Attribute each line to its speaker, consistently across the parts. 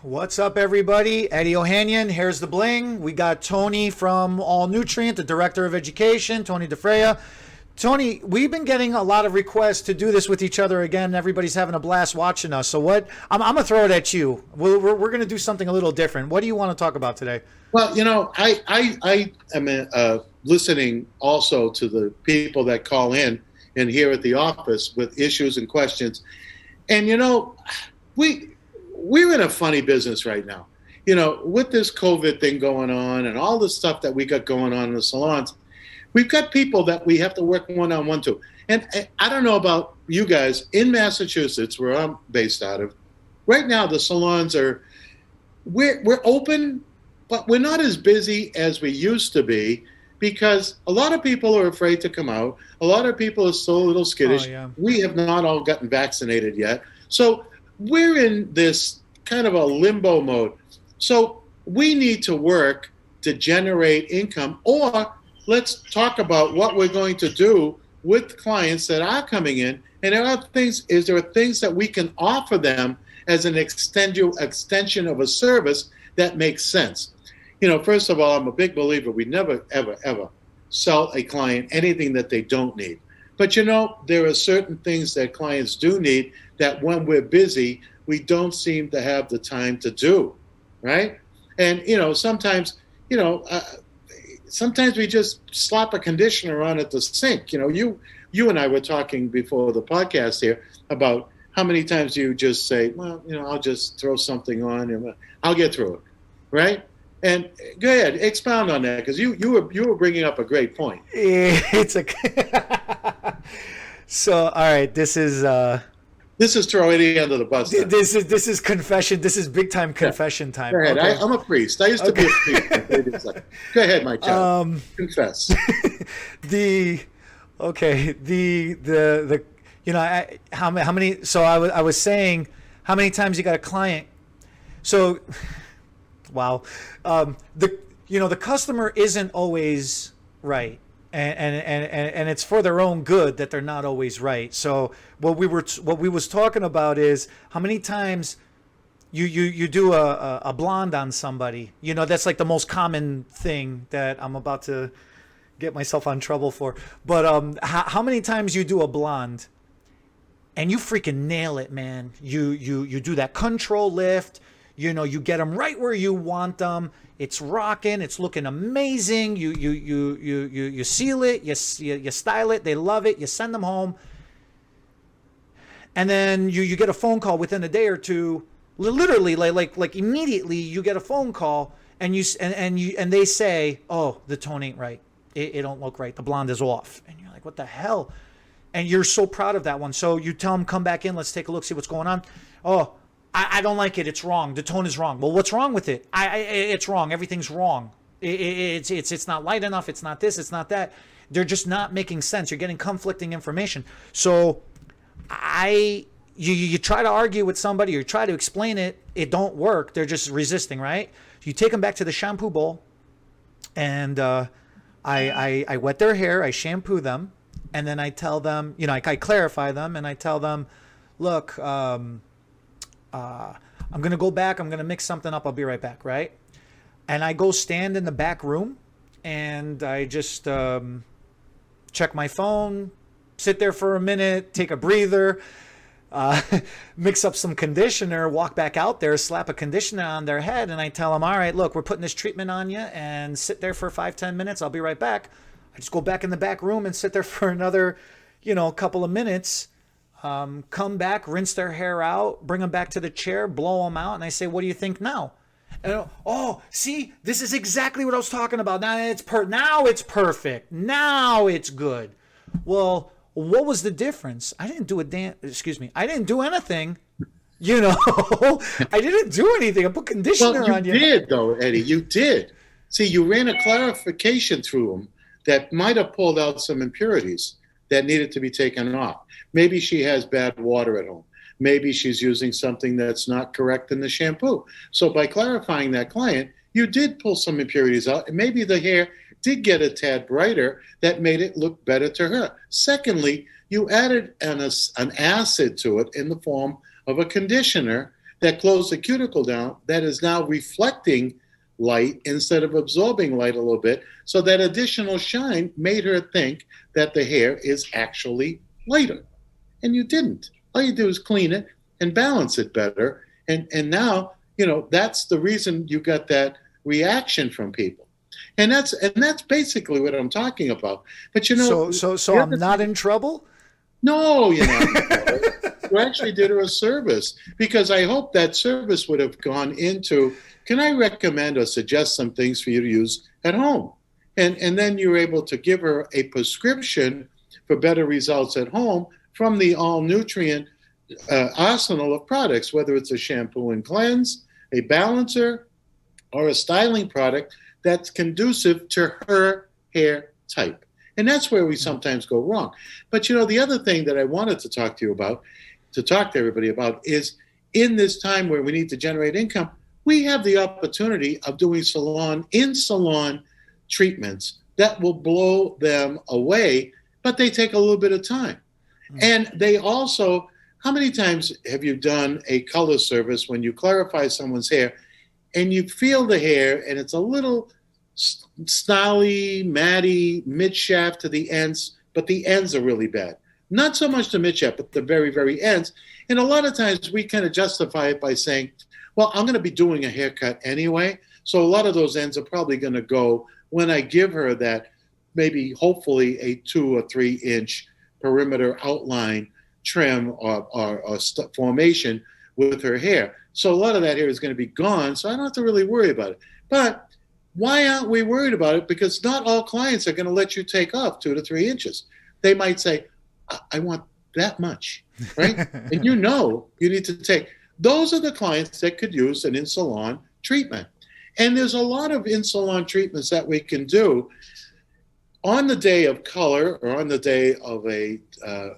Speaker 1: What's up, everybody? Eddie Ohanian, here's the Bling. We got Tony from All Nutrient, the Director of Education, Tony DeFreya. Tony, we've been getting a lot of requests to do this with each other again. Everybody's having a blast watching us. So what? I'm going to throw it at you. We're going to do something a little different. What do you want to talk about today?
Speaker 2: Well, I am listening also to the people that call in and here at the office with issues and questions. And, we're in a funny business right now. With this COVID thing going on and all the stuff that we got going on in the salons, we've got people that we have to work one-on-one to. And I don't know about you guys in Massachusetts, where I'm based out of. Right now, the salons we're open, but we're not as busy as we used to be because a lot of people are afraid to come out. A lot of people are still a little skittish.
Speaker 1: Oh, yeah.
Speaker 2: We have not all gotten vaccinated yet. So we're in this kind of a limbo mode. So we need to work to generate income, or let's talk about what we're going to do with clients that are coming in. And there are things that we can offer them as an extension of a service that makes sense. First of all, I'm a big believer we never, ever, ever sell a client anything that they don't need. But, there are certain things that clients do need that when we're busy, we don't seem to have the time to do, right? And, sometimes we just slap a conditioner on at the sink. You and I were talking before the podcast here about how many times you just say, well, I'll just throw something on and I'll get through it, right? And go ahead, expound on that, because you were bringing up a great point.
Speaker 1: So, all right, this is
Speaker 2: throw Eddie under the bus.
Speaker 1: This is confession. This is big time confession time.
Speaker 2: Go ahead.
Speaker 1: Okay.
Speaker 2: I'm a priest. I used to be a priest. Go ahead, my child. Confess.
Speaker 1: How many? So I was saying, how many times you got a client? So, wow, the customer isn't always right. And it's for their own good that they're not always right. So what we was talking about is how many times you do a blonde on somebody. That's like the most common thing that I'm about to get myself on trouble for. But how many times you do a blonde and you freaking nail it, man. You do that control lift. You get them right where you want them. It's rocking. It's looking amazing. You seal it. You style it. They love it. You send them home, and then you get a phone call within a day or two. Literally, like immediately, you get a phone call, and they say, "Oh, the tone ain't right. It don't look right. The blonde is off." And you're like, "What the hell?" And you're so proud of that one. So you tell them, "Come back in. Let's take a look. See what's going on." Oh. I don't like it. It's wrong. The tone is wrong. Well, what's wrong with it? It's wrong. Everything's wrong. It's not light enough. It's not this. It's not that. They're just not making sense. You're getting conflicting information. So you try to argue with somebody or you try to explain it. It don't work. They're just resisting, right? You take them back to the shampoo bowl, and I wet their hair. I shampoo them, and then I tell them, I clarify them, and I tell them, look. I'm going to go back. I'm going to mix something up. I'll be right back, right? And I go stand in the back room, and I just check my phone, sit there for a minute, take a breather, mix up some conditioner, walk back out there, slap a conditioner on their head, and I tell them, all right, look, we're putting this treatment on you, and sit there for 5-10 minutes. I'll be right back. I just go back in the back room and sit there for another, couple of minutes. Come back, rinse their hair out, bring them back to the chair, blow them out, and I say, what do you think now? And, see, this is exactly what I was talking about. Now it's perfect. Now it's good. Well, what was the difference? I didn't do I didn't do anything. I didn't do anything. I put conditioner on you.
Speaker 2: You did, though, Eddie. You did. See, you ran a clarification through them that might have pulled out some impurities that needed to be taken off. Maybe she has bad water at home. Maybe she's using something that's not correct in the shampoo. So by clarifying that client, you did pull some impurities out, and maybe the hair did get a tad brighter that made it look better to her. Secondly, you added an acid to it in the form of a conditioner that closed the cuticle down that is now reflecting light instead of absorbing light a little bit. So that additional shine made her think that the hair is actually lighter. And you didn't. All you do is clean it and balance it better. And now, that's the reason you got that reaction from people. And that's basically what I'm talking about. But
Speaker 1: So I'm not in trouble?
Speaker 2: no, you actually did her a service because I hope that service would have gone into, can I recommend or suggest some things for you to use at home? And then you're able to give her a prescription for better results at home from the all nutrient arsenal of products, whether it's a shampoo and cleanse, a balancer, or a styling product that's conducive to her hair type. And that's where we sometimes go wrong. But the other thing that I wanted to talk to everybody about is in this time where we need to generate income, we have the opportunity of doing in-salon treatments that will blow them away, but they take a little bit of time. And they also, how many times have you done a color service when you clarify someone's hair and you feel the hair and it's a little snarly, matty, mid-shaft to the ends, but the ends are really bad. Not so much the mid-shaft, but the very, very ends. And a lot of times we kind of justify it by saying, well, I'm going to be doing a haircut anyway, so a lot of those ends are probably going to go when I give her that maybe hopefully a 2 or 3 inch perimeter outline trim or formation with her hair. So a lot of that hair is going to be gone, so I don't have to really worry about it. But why aren't we worried about it? Because not all clients are going to let you take off 2 to 3 inches. They might say, I want that much, right? And you need to take. Those are the clients that could use an in-salon treatment. And there's a lot of in-salon treatments that we can do. On the day of color or on the day of a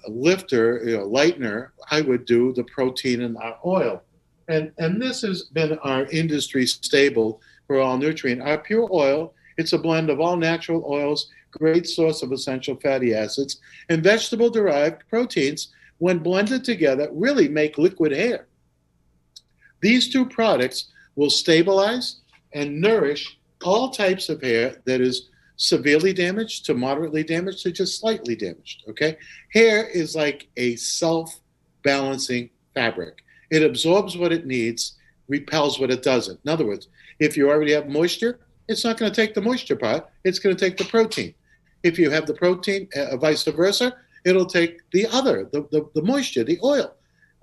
Speaker 2: lifter, lightener, I would do the protein and our oil. And this has been our industry staple for all nutrient. Our pure oil, it's a blend of all natural oils, great source of essential fatty acids, and vegetable-derived proteins. When blended together, really make liquid hair. These two products will stabilize and nourish all types of hair that is severely damaged to moderately damaged to just slightly damaged, okay? Hair is like a self-balancing fabric. It absorbs what it needs, repels what it doesn't. In other words, if you already have moisture, it's not going to take the moisture part. It's going to take the protein. If you have the protein, vice versa, it'll take the other, the moisture, the oil.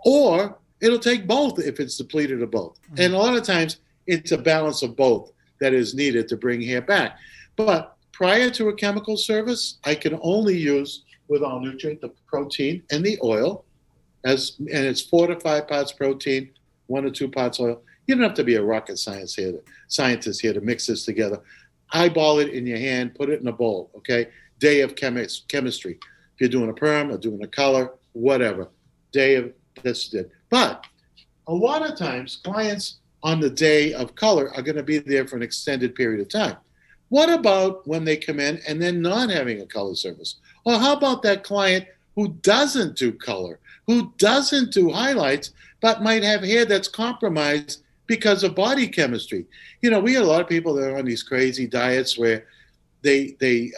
Speaker 2: Or it'll take both if it's depleted of both. Mm-hmm. And a lot of times, it's a balance of both that is needed to bring hair back. But prior to a chemical service, I can only use with all nutrient the protein and the oil, and it's 4 to 5 parts protein, 1 to 2 parts oil. You don't have to be a rocket scientist here to mix this together. Eyeball it in your hand, put it in a bowl, okay? Day of chemistry. If you're doing a perm or doing a color, whatever. That's it. But a lot of times, clients on the day of color are going to be there for an extended period of time. What about when they come in and then not having a color service? Or how about that client who doesn't do color, who doesn't do highlights, but might have hair that's compromised because of body chemistry? We have a lot of people that are on these crazy diets where they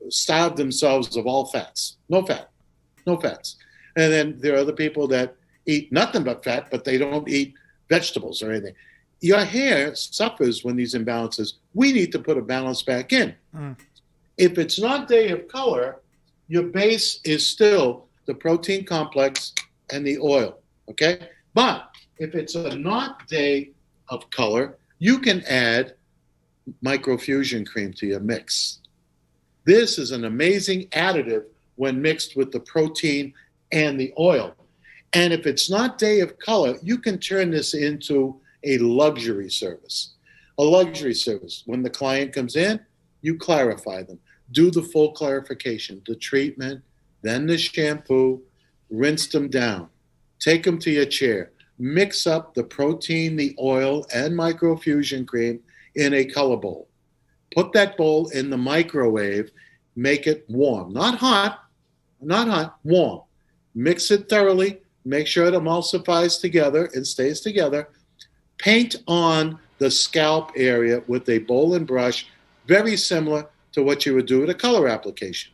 Speaker 2: starve themselves of all fats. No fats. And then there are other people that eat nothing but fat, but they don't eat vegetables or anything. Your hair suffers when these imbalances. We need to put a balance back in. If it's not day of color, your base is still the protein complex and the oil, okay? But if it's a not day of color, you can add microfusion cream to your mix. This is an amazing additive when mixed with the protein and the oil. And if it's not day of color, you can turn this into a luxury service. A luxury service. When the client comes in, you clarify them. Do the full clarification, the treatment, then the shampoo, rinse them down. Take them to your chair. Mix up the protein, the oil, and microfusion cream in a color bowl. Put that bowl in the microwave. Make it warm. Not hot, warm. Mix it thoroughly. make sure it emulsifies together and stays together. Paint on the scalp area with a bowl and brush, very similar to what you would do with a color application.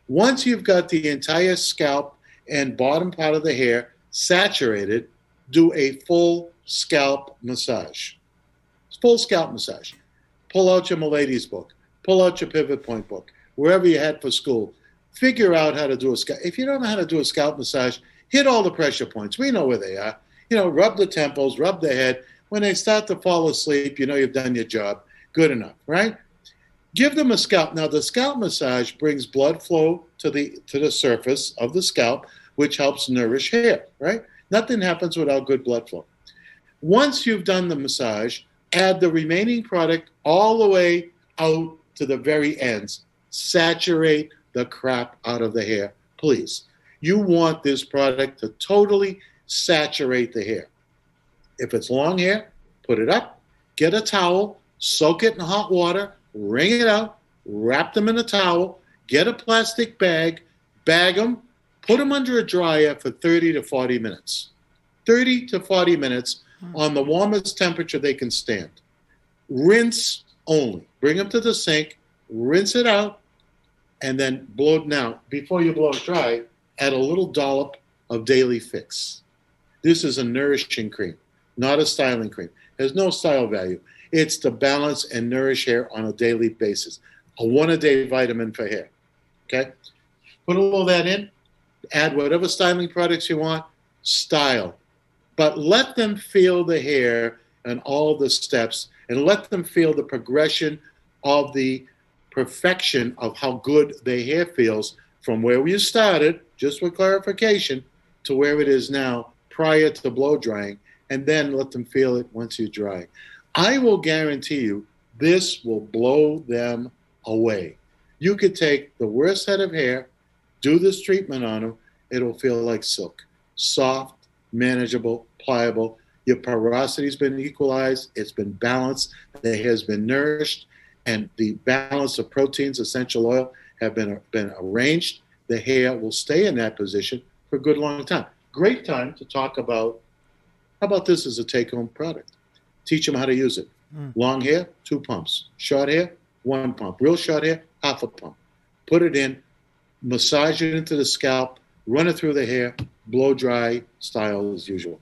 Speaker 2: Once you've got the entire scalp and bottom part of the hair saturated, do a full scalp massage. Full scalp massage. Pull out your Milady's book. Pull out your Pivot Point book. Wherever you had for school. Figure out how to do a scalp. If you don't know how to do a scalp massage, hit all the pressure points. We know where they are. Rub the temples, rub the head. When they start to fall asleep, you've done your job. Good enough, right? Give them a scalp. Now, the scalp massage brings blood flow to the surface of the scalp, which helps nourish hair, right? Nothing happens without good blood flow. Once you've done the massage, add the remaining product all the way out to the very ends. Saturate the crap out of the hair, please. You want this product to totally saturate the hair. If it's long hair, put it up, get a towel, soak it in hot water, wring it out, wrap them in a towel, get a plastic bag, bag them, put them under a dryer for 30 to 40 minutes. 30 to 40 minutes on the warmest temperature they can stand. Rinse only. Bring them to the sink, rinse it out, and then blow it. Now, before you blow it dry, add a little dollop of Daily Fix. This is a nourishing cream, not a styling cream. There's no style value. It's to balance and nourish hair on a daily basis. A one-a-day vitamin for hair. Okay? Put all of that in. Add whatever styling products you want. Style. But let them feel the hair and all the steps, and let them feel the progression of the perfection of how good their hair feels from where you started, just for clarification, to where it is now prior to blow drying, and then let them feel it once you dry. I will guarantee you this will blow them away. You could take the worst head of hair, do this treatment on them, it'll feel like silk. Soft, manageable, pliable. Your porosity's been equalized, it's been balanced, the hair's been nourished, and the balance of proteins, essential oil, have been arranged. The hair will stay in that position for a good long time. Great time to talk about, how about this as a take-home product? Teach them how to use it. Long hair, 2 pumps. Short hair, 1 pump. Real short hair, half a pump. Put it in, massage it into the scalp, run it through the hair, blow dry style as usual.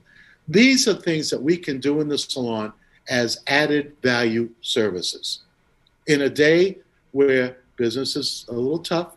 Speaker 2: These are things that we can do in the salon as added value services. In a day where business is a little tough,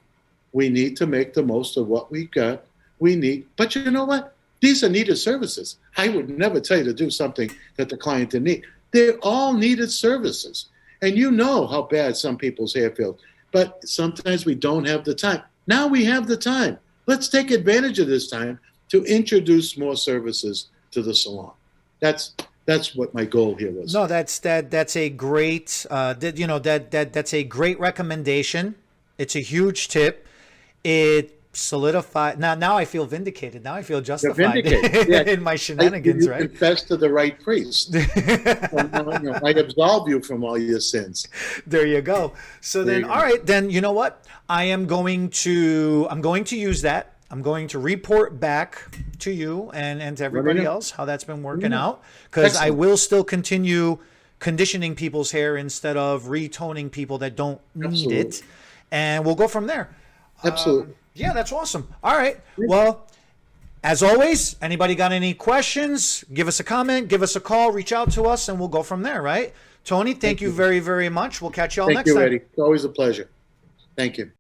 Speaker 2: we need to make the most of what we've got. But you know what? These are needed services. I would never tell you to do something that the client didn't need. They're all needed services. And you know how bad some people's hair feels. But sometimes we don't have the time. Now we have the time. Let's take advantage of this time to introduce more services to the salon. That's what my goal here was.
Speaker 1: No, that's a great that's a great recommendation. It's a huge tip. It solidified. Now I feel vindicated. Now I feel justified in my shenanigans.
Speaker 2: You confess to the right priest. I absolve you from all your sins.
Speaker 1: There you go. So then, all right, then you know what? I'm going to use that. I'm going to report back to you and to everybody else how that's been working out, because I will still continue conditioning people's hair instead of retoning people that don't need it, and we'll go from there.
Speaker 2: Absolutely.
Speaker 1: Yeah, that's awesome. All right. Well, as always, anybody got any questions, give us a comment, give us a call, reach out to us, and we'll go from there, right? Tony, thank you very, very much. We'll catch you all next time.
Speaker 2: Thank you, Eddie. It's always a pleasure. Thank you.